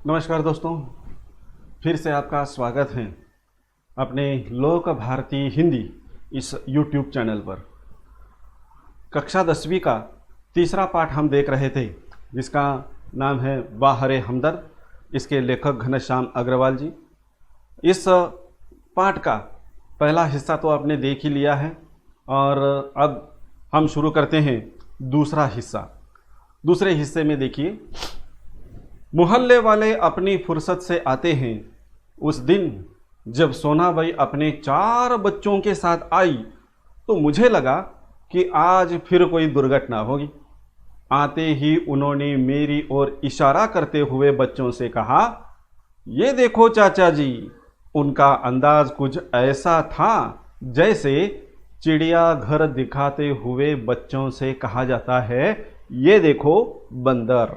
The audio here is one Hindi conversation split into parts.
नमस्कार दोस्तों, फिर से आपका स्वागत है अपने लोक भारती हिंदी इस YouTube चैनल पर। कक्षा 10वीं का तीसरा पाठ हम देख रहे थे, जिसका नाम है बाहरे हमदर्द। इसके लेखक घनश्याम अग्रवाल जी। इस पाठ का पहला हिस्सा तो आपने देख ही लिया है और अब हम शुरू करते हैं दूसरा हिस्सा। दूसरे हिस्से में देखिए, मोहल्ले वाले अपनी फुर्सत से आते हैं। उस दिन जब सोनाबाई अपने 4 बच्चों के साथ आई तो मुझे लगा कि आज फिर कोई दुर्घटना होगी। आते ही उन्होंने मेरी ओर इशारा करते हुए बच्चों से कहा, ये देखो चाचा जी। उनका अंदाज कुछ ऐसा था जैसे चिड़िया घर दिखाते हुए बच्चों से कहा जाता है, ये देखो बंदर।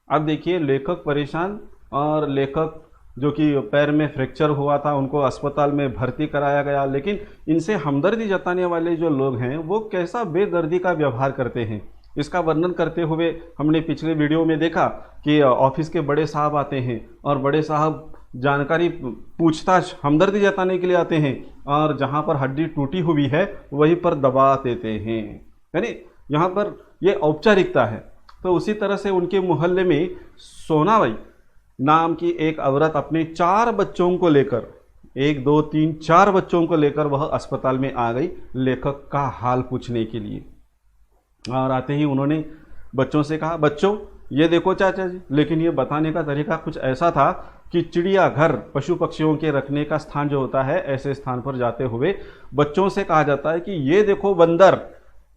अब देखिए, लेखक परेशान और लेखक जो कि पैर में फ्रैक्चर हुआ था, उनको अस्पताल में भर्ती कराया गया, लेकिन इनसे हमदर्दी जताने वाले जो लोग हैं वो कैसा बेदर्दी का व्यवहार करते हैं, इसका वर्णन करते हुए हमने पिछले वीडियो में देखा कि ऑफिस के बड़े साहब आते हैं और बड़े साहब जानकारी पूछताछ हमदर्दी जताने के लिए आते हैं और जहाँ पर हड्डी टूटी हुई है वहीं पर दबा देते हैं। यानी यहाँ पर ये औपचारिकता है। तो उसी तरह से उनके मोहल्ले में सोनाबाई नाम की एक औरत अपने 4 बच्चों को लेकर, 1 2 3 4 बच्चों को लेकर वह अस्पताल में आ गई लेखक का हाल पूछने के लिए। और आते ही उन्होंने बच्चों से कहा, बच्चों ये देखो चाचा जी। लेकिन ये बताने का तरीका कुछ ऐसा था कि चिड़ियाघर, पशु पक्षियों के रखने का स्थान जो होता है, ऐसे स्थान पर जाते हुए बच्चों से कहा जाता है कि ये देखो बंदर।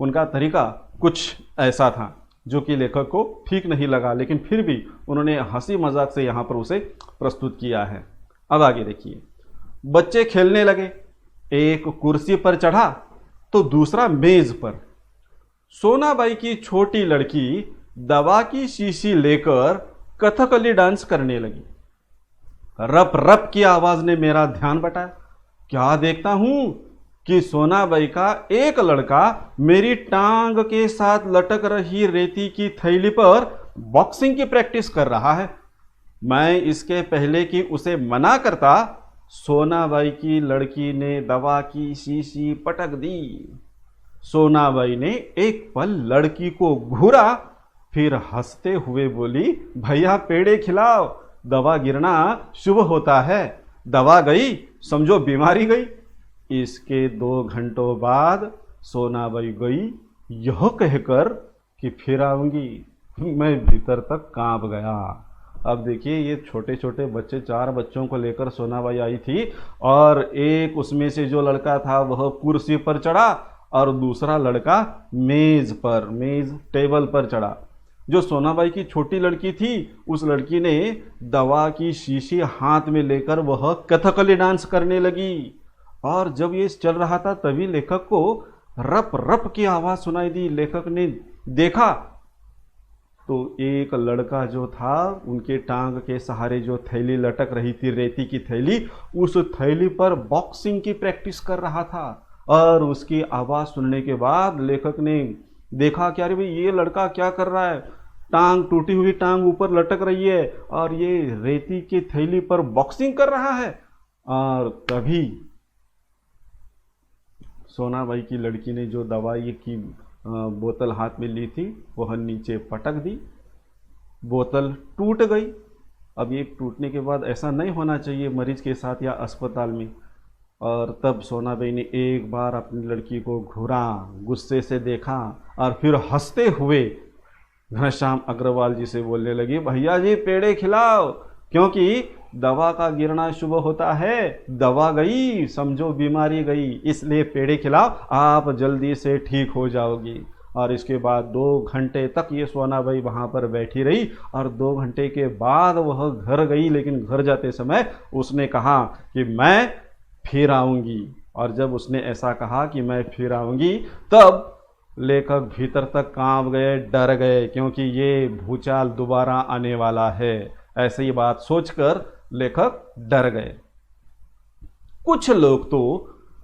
उनका तरीका कुछ ऐसा था जो कि लेखक को ठीक नहीं लगा, लेकिन फिर भी उन्होंने हंसी मजाक से यहाँ पर उसे प्रस्तुत किया है। अब आगे देखिए, बच्चे खेलने लगे। एक कुर्सी पर चढ़ा तो दूसरा मेज पर। सोनाबाई की छोटी लड़की दवा की शीशी लेकर कथकली डांस करने लगी। रप रप की आवाज ने मेरा ध्यान बटाया। क्या देखता हूं कि सोनाबाई का एक लड़का मेरी टांग के साथ लटक रही रेती की थैली पर बॉक्सिंग की प्रैक्टिस कर रहा है। मैं इसके पहले कि उसे मना करता, सोनाबाई की लड़की ने दवा की शीशी पटक दी। सोनाबाई ने एक पल लड़की को घूरा, फिर हंसते हुए बोली, भैया पेड़े खिलाओ, दवा गिरना शुभ होता है। दवा गई समझो बीमारी गई। इसके 2 घंटों बाद सोनाबाई गई, यह कहकर कि फिर आऊंगी। मैं भीतर तक कांप गया। अब देखिए, ये छोटे छोटे बच्चे, 4 बच्चों को लेकर सोनाबाई आई थी और एक उसमें से जो लड़का था वह कुर्सी पर चढ़ा और दूसरा लड़का मेज टेबल पर चढ़ा। जो सोनाबाई की छोटी लड़की थी, उस लड़की ने दवा की शीशी हाथ में लेकर वह कथकली डांस करने लगी। और जब ये चल रहा था तभी लेखक को रप रप की आवाज सुनाई दी। लेखक ने देखा तो एक लड़का जो था, उनके टांग के सहारे जो थैली लटक रही थी, रेती की थैली, उस थैली पर बॉक्सिंग की प्रैक्टिस कर रहा था। और उसकी आवाज सुनने के बाद लेखक ने देखा कि अरे भाई, ये लड़का क्या कर रहा है, टांग, टूटी हुई टांग ऊपर लटक रही है और ये रेती की थैली पर बॉक्सिंग कर रहा है। और तभी सोनाबाई की लड़की ने जो दवाई की बोतल हाथ में ली थी वह नीचे पटक दी। बोतल टूट गई। अब ये टूटने के बाद ऐसा नहीं होना चाहिए मरीज के साथ या अस्पताल में। और तब सोनाबाई ने एक बार अपनी लड़की को घूरा, गुस्से से देखा और फिर हंसते हुए घनश्याम अग्रवाल जी से बोलने लगी, भैया जी पेड़े खिलाओ, क्योंकि दवा का गिरना शुभ होता है। दवा गई समझो बीमारी गई, इसलिए पेड़े खिलाओ, आप जल्दी से ठीक हो जाओगी। और इसके बाद 2 घंटे तक ये सोनाबाई वहाँ पर बैठी रही और 2 घंटे के बाद वह घर गई। लेकिन घर जाते समय उसने कहा कि मैं फिर आऊँगी। और जब उसने ऐसा कहा कि मैं फिर आऊँगी, तब लेखक भीतर तक कांप गए, डर गए, क्योंकि ये भूचाल दोबारा आने वाला है। ऐसी ही बात सोचकर लेखक डर गए। कुछ लोग तो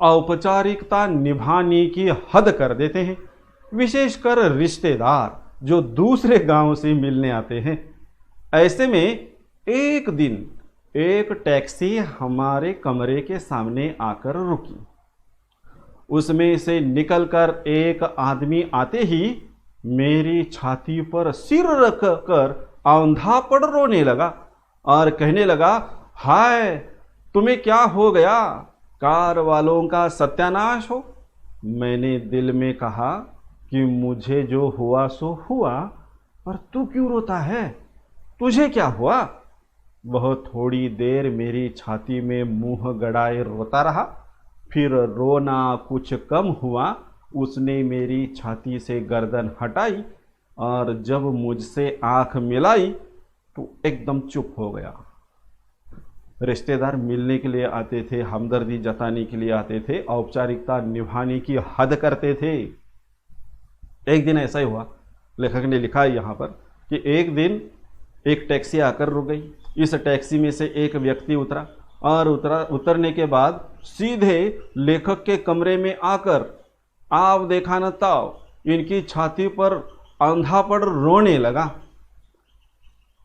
औपचारिकता निभाने की हद कर देते हैं, विशेषकर रिश्तेदार जो दूसरे गांव से मिलने आते हैं। ऐसे में एक दिन एक टैक्सी हमारे कमरे के सामने आकर रुकी। उसमें से निकलकर एक आदमी आते ही मेरी छाती पर सिर रख कर औंधा पड़ रोने लगा और कहने लगा, हाय तुम्हें क्या हो गया, कार वालों का सत्यानाश हो। मैंने दिल में कहा कि मुझे जो हुआ सो हुआ, पर तू क्यों रोता है, तुझे क्या हुआ। वह थोड़ी देर मेरी छाती में मुंह गड़ाए रोता रहा, फिर रोना कुछ कम हुआ। उसने मेरी छाती से गर्दन हटाई और जब मुझसे आंख मिलाई तो एकदम चुप हो गया। रिश्तेदार मिलने के लिए आते थे, हमदर्दी जताने के लिए आते थे, औपचारिकता निभाने की हद करते थे। एक दिन ऐसा ही हुआ, लेखक ने लिखा है यहाँ पर कि एक दिन एक टैक्सी आकर रुक गई। इस टैक्सी में से एक व्यक्ति उतरा और उतरने के बाद सीधे लेखक के कमरे में आकर आव देखा न ताव इनकी छाती पर अंधा पड़ रोने लगा।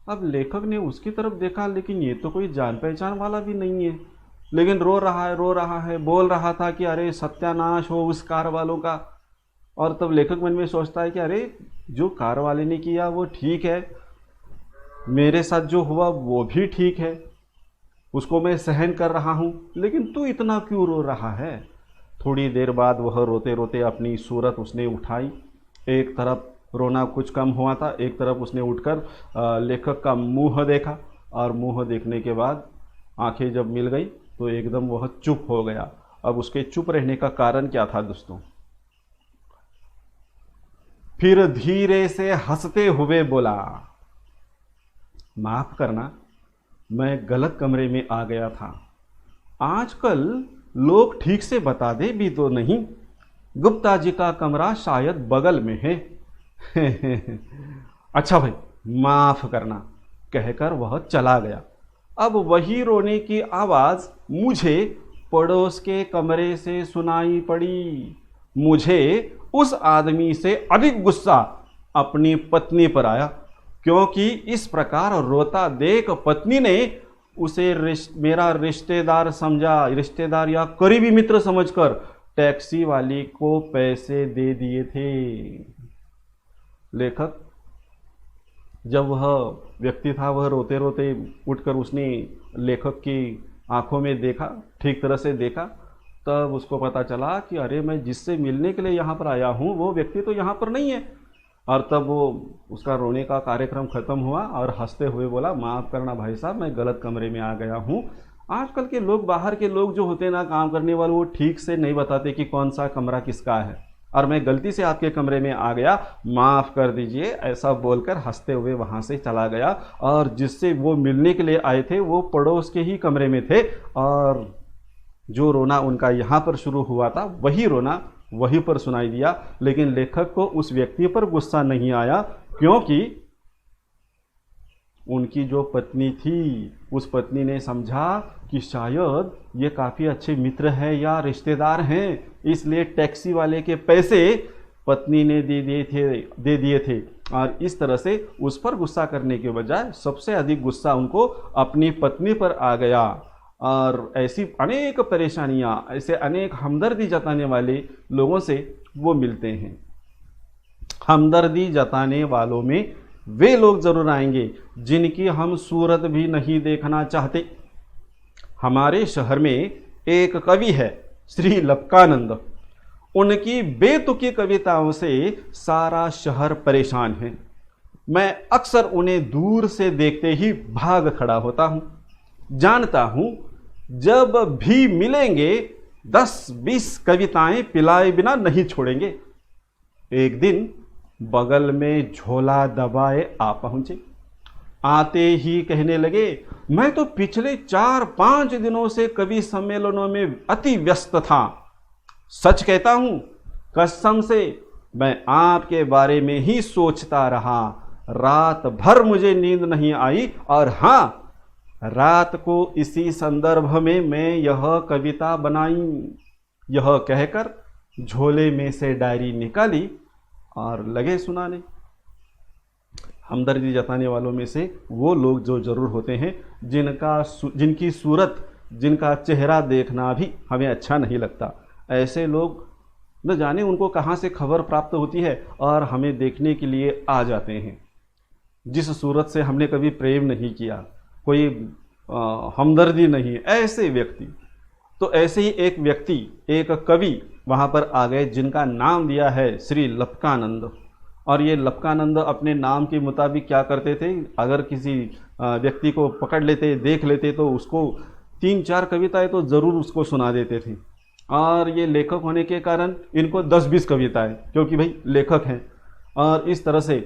अब लेखक ने उसकी तरफ देखा, लेकिन ये तो कोई जान पहचान वाला भी नहीं है, लेकिन रो रहा है, बोल रहा था कि अरे सत्यानाश हो उस कार वालों का। और तब लेखक मन में सोचता है कि अरे जो कार वाले ने किया वो ठीक है, मेरे साथ जो हुआ वो भी ठीक है, उसको मैं सहन कर रहा हूँ, लेकिन तू इतना क्यों रो रहा है। थोड़ी देर बाद वह रोते रोते अपनी सूरत उसने उठाई। एक तरफ रोना कुछ कम हुआ था, एक तरफ उसने उठकर लेखक का मुंह देखा और मुंह देखने के बाद आंखें जब मिल गई तो एकदम वह चुप हो गया। अब उसके चुप रहने का कारण क्या था दोस्तों। फिर धीरे से हंसते हुए बोला, माफ करना, मैं गलत कमरे में आ गया था। आजकल लोग ठीक से बता दे भी तो नहीं, गुप्ता जी का कमरा शायद बगल में है। अच्छा भाई माफ करना, कहकर वह चला गया। अब वही रोने की आवाज मुझे पड़ोस के कमरे से सुनाई पड़ी। मुझे उस आदमी से अधिक गुस्सा अपनी पत्नी पर आया, क्योंकि इस प्रकार रोता देख पत्नी ने उसे मेरा रिश्तेदार समझा, रिश्तेदार या करीबी मित्र समझकर टैक्सी वाली को पैसे दे दिए थे। लेखक जब वह व्यक्ति था वह रोते रोते उठकर उसने लेखक की आंखों में देखा, ठीक तरह से देखा, तब उसको पता चला कि अरे मैं जिससे मिलने के लिए यहाँ पर आया हूँ वो व्यक्ति तो यहाँ पर नहीं है। और तब वो उसका रोने का कार्यक्रम खत्म हुआ और हंसते हुए बोला, माफ़ करना भाई साहब, मैं गलत कमरे में आ गया हूँ। आजकल के लोग, बाहर के लोग जो होते हैं ना, काम करने वाले, वो ठीक से नहीं बताते कि कौन सा कमरा किसका है, और मैं गलती से आपके कमरे में आ गया, माफ़ कर दीजिए, ऐसा बोलकर हंसते हुए वहाँ से चला गया। और जिससे वो मिलने के लिए आए थे वो पड़ोस के ही कमरे में थे, और जो रोना उनका यहाँ पर शुरू हुआ था वही रोना वहीं पर सुनाई दिया। लेकिन लेखक को उस व्यक्ति पर गुस्सा नहीं आया, क्योंकि उनकी जो पत्नी थी उस पत्नी ने समझा कि शायद ये काफ़ी अच्छे मित्र हैं या रिश्तेदार हैं, इसलिए टैक्सी वाले के पैसे पत्नी ने दे दिए थे। और इस तरह से उस पर गुस्सा करने के बजाय सबसे अधिक गुस्सा उनको अपनी पत्नी पर आ गया। और ऐसी अनेक परेशानियां, ऐसे अनेक हमदर्दी जताने वाले लोगों से वो मिलते हैं। हमदर्दी जताने वालों में वे लोग जरूर आएंगे जिनकी हम सूरत भी नहीं देखना चाहते। हमारे शहर में एक कवि है श्री लपकानंद, उनकी बेतुकी कविताओं से सारा शहर परेशान है। मैं अक्सर उन्हें दूर से देखते ही भाग खड़ा होता हूँ। जानता हूँ जब भी मिलेंगे 10-20 कविताएं पिलाए बिना नहीं छोड़ेंगे। एक दिन बगल में झोला दबाए आ पहुंचे। आते ही कहने लगे, मैं तो पिछले 4-5 दिनों से कवि सम्मेलनों में अति व्यस्त था। सच कहता हूं, कसम से मैं आपके बारे में ही सोचता रहा। रात भर मुझे नींद नहीं आई, और हाँ, रात को इसी संदर्भ में मैं यह कविता बनाई। यह कहकर झोले में से डायरी निकाली और लगे सुनाने। हमदर्दी जताने वालों में से वो लोग जो ज़रूर होते हैं जिनकी सूरत, जिनका चेहरा देखना भी हमें अच्छा नहीं लगता। ऐसे लोग न जाने उनको कहाँ से खबर प्राप्त होती है और हमें देखने के लिए आ जाते हैं। जिस सूरत से हमने कभी प्रेम नहीं किया, कोई हमदर्दी नहीं, ऐसे व्यक्ति। तो ऐसे ही एक व्यक्ति, एक कवि वहाँ पर आ गए जिनका नाम दिया है श्री लपकानंद। और ये लपकानंद अपने नाम के मुताबिक क्या करते थे, अगर किसी व्यक्ति को पकड़ लेते, देख लेते, तो उसको 3-4 कविताएं तो ज़रूर उसको सुना देते थे। और ये लेखक होने के कारण इनको 10-20 कविताएं, क्योंकि भाई लेखक हैं। और इस तरह से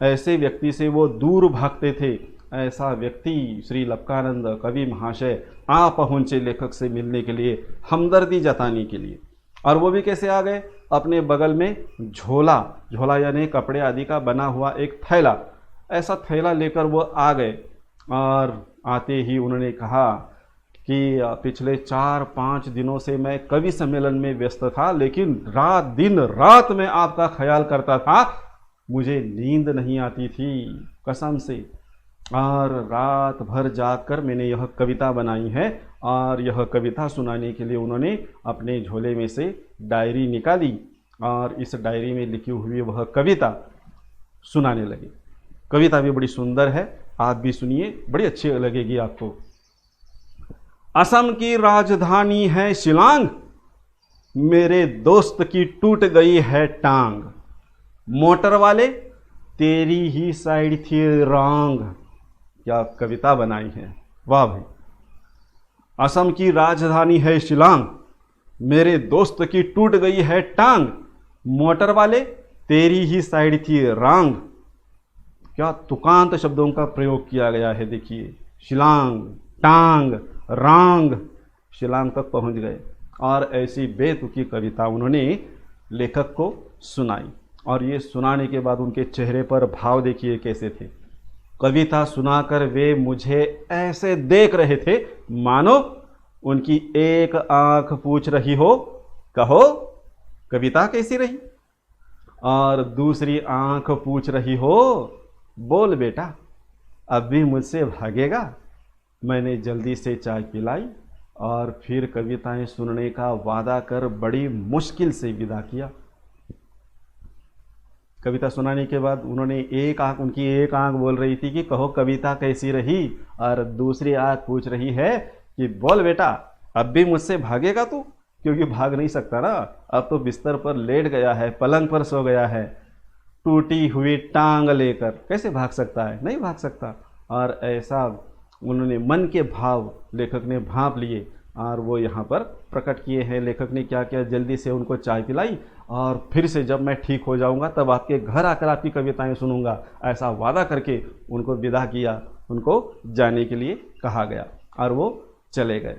ऐसे व्यक्ति से वो दूर भागते थे। ऐसा व्यक्ति श्री लपकानंद कवि महाशय आ पहुँचे लेखक से मिलने के लिए, हमदर्दी जताने के लिए। और वो भी कैसे आ गए, अपने बगल में झोला यानी कपड़े आदि का बना हुआ एक थैला, ऐसा थैला लेकर वो आ गए। और आते ही उन्होंने कहा कि पिछले 4-5 दिनों से मैं कवि सम्मेलन में व्यस्त था, लेकिन दिन रात में आपका ख्याल करता था, मुझे नींद नहीं आती थी कसम से। और रात भर जागकर मैंने यह कविता बनाई है। और यह कविता सुनाने के लिए उन्होंने अपने झोले में से डायरी निकाली और इस डायरी में लिखी हुई वह कविता सुनाने लगे। कविता भी बड़ी सुंदर है, आप भी सुनिए, बड़ी अच्छी लगेगी आपको। असम की राजधानी है शिलांग, मेरे दोस्त की टूट गई है टांग, मोटर वाले तेरी ही साइड थी रॉन्ग। क्या कविता बनाई है, वाह भाई। असम की राजधानी है शिलांग, मेरे दोस्त की टूट गई है टांग, मोटर वाले तेरी ही साइड थी रॉन्ग। क्या तुकांत शब्दों का प्रयोग किया गया है, देखिए, शिलांग, टांग, रॉन्ग, शिलांग तक पहुंच गए। और ऐसी बेतुकी कविता उन्होंने लेखक को सुनाई। और ये सुनाने के बाद उनके चेहरे पर भाव देखिए कैसे थे। कविता सुनाकर वे मुझे ऐसे देख रहे थे मानो उनकी एक आंख पूछ रही हो, कहो कविता कैसी रही, और दूसरी आंख पूछ रही हो, बोल बेटा अब भी मुझसे भागेगा। मैंने जल्दी से चाय पिलाई और फिर कविताएं सुनने का वादा कर बड़ी मुश्किल से विदा किया। कविता सुनाने के बाद उन्होंने उनकी एक आंख बोल रही थी कि कहो कविता कैसी रही, और दूसरी आंख पूछ रही है कि बोल बेटा अब भी मुझसे भागेगा तू, क्योंकि भाग नहीं सकता ना, अब तो बिस्तर पर लेट गया है, पलंग पर सो गया है, टूटी हुई टांग लेकर कैसे भाग सकता है, नहीं भाग सकता। और ऐसा उन्होंने मन के भाव लेखक ने भांप लिए और वो यहाँ पर प्रकट किए हैं। लेखक ने क्या किया, जल्दी से उनको चाय पिलाई और फिर से जब मैं ठीक हो जाऊंगा तब आपके घर आकर आपकी कविताएं सुनूंगा, ऐसा वादा करके उनको विदा किया, उनको जाने के लिए कहा गया और वो चले गए।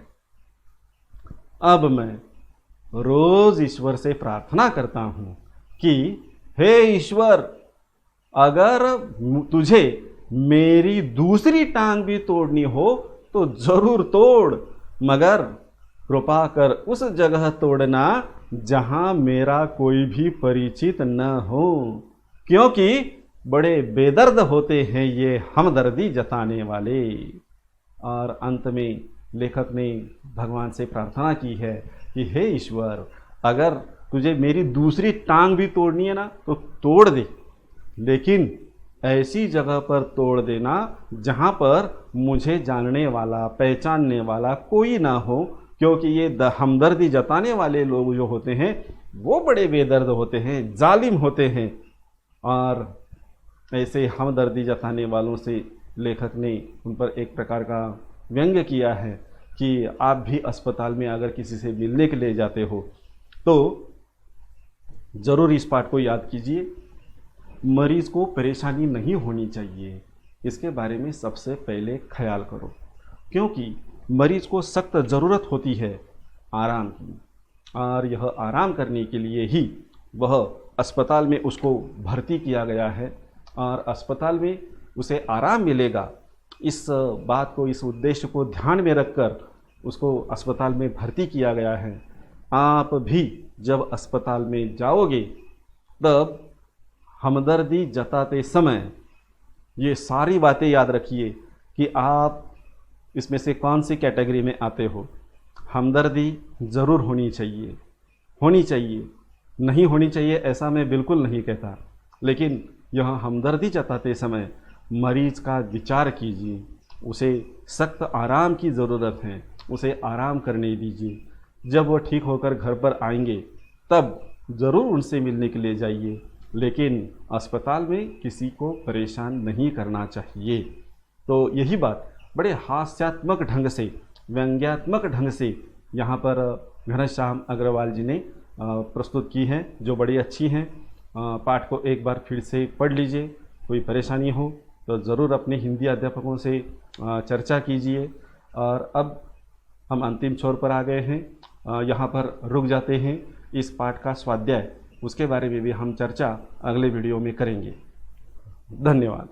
अब मैं रोज ईश्वर से प्रार्थना करता हूँ कि हे ईश्वर, अगर तुझे मेरी दूसरी टांग भी तोड़नी हो तो जरूर तोड़, मगर कृपा कर उस जगह तोड़ना जहां मेरा कोई भी परिचित न हो, क्योंकि बड़े बेदर्द होते हैं ये हमदर्दी जताने वाले। और अंत में लेखक ने भगवान से प्रार्थना की है कि हे ईश्वर, अगर तुझे मेरी दूसरी टांग भी तोड़नी है ना तो तोड़ दे, लेकिन ऐसी जगह पर तोड़ देना जहां पर मुझे जानने वाला, पहचानने वाला कोई ना हो, क्योंकि ये हमदर्दी जताने वाले लोग जो होते हैं वो बड़े बेदर्द होते हैं, जालिम होते हैं। और ऐसे हमदर्दी जताने वालों से लेखक ने उन पर एक प्रकार का व्यंग्य किया है कि आप भी अस्पताल में अगर किसी से मिलने के लिए जाते हो तो ज़रूर इस पाठ को याद कीजिए, मरीज़ को परेशानी नहीं होनी चाहिए, इसके बारे में सबसे पहले ख्याल करो, क्योंकि मरीज़ को सख्त ज़रूरत होती है आराम की, और यह आराम करने के लिए ही वह अस्पताल में उसको भर्ती किया गया है और अस्पताल में उसे आराम मिलेगा। इस बात को, इस उद्देश्य को ध्यान में रखकर उसको अस्पताल में भर्ती किया गया है। आप भी जब अस्पताल में जाओगे तब हमदर्दी जताते समय ये सारी बातें याद रखिए कि आप इसमें से कौन सी कैटेगरी में आते हो। हमदर्दी ज़रूर होनी चाहिए, होनी चाहिए, नहीं होनी चाहिए ऐसा मैं बिल्कुल नहीं कहता, लेकिन यह हमदर्दी जताते समय मरीज़ का विचार कीजिए। उसे सख्त आराम की ज़रूरत है, उसे आराम करने दीजिए। जब वो ठीक होकर घर पर आएंगे तब ज़रूर उनसे मिलने के लिए जाइए, लेकिन अस्पताल में किसी को परेशान नहीं करना चाहिए। तो यही बात बड़े हास्यात्मक ढंग से, व्यंग्यात्मक ढंग से यहाँ पर घनश्याम अग्रवाल जी ने प्रस्तुत की है, जो बड़ी अच्छी हैं। पाठ को एक बार फिर से पढ़ लीजिए। कोई परेशानी हो तो ज़रूर अपने हिंदी अध्यापकों से चर्चा कीजिए। और अब हम अंतिम छोर पर आ गए हैं, यहाँ पर रुक जाते हैं। इस पाठ का स्वाध्याय, उसके बारे में भी हम चर्चा अगले वीडियो में करेंगे। धन्यवाद।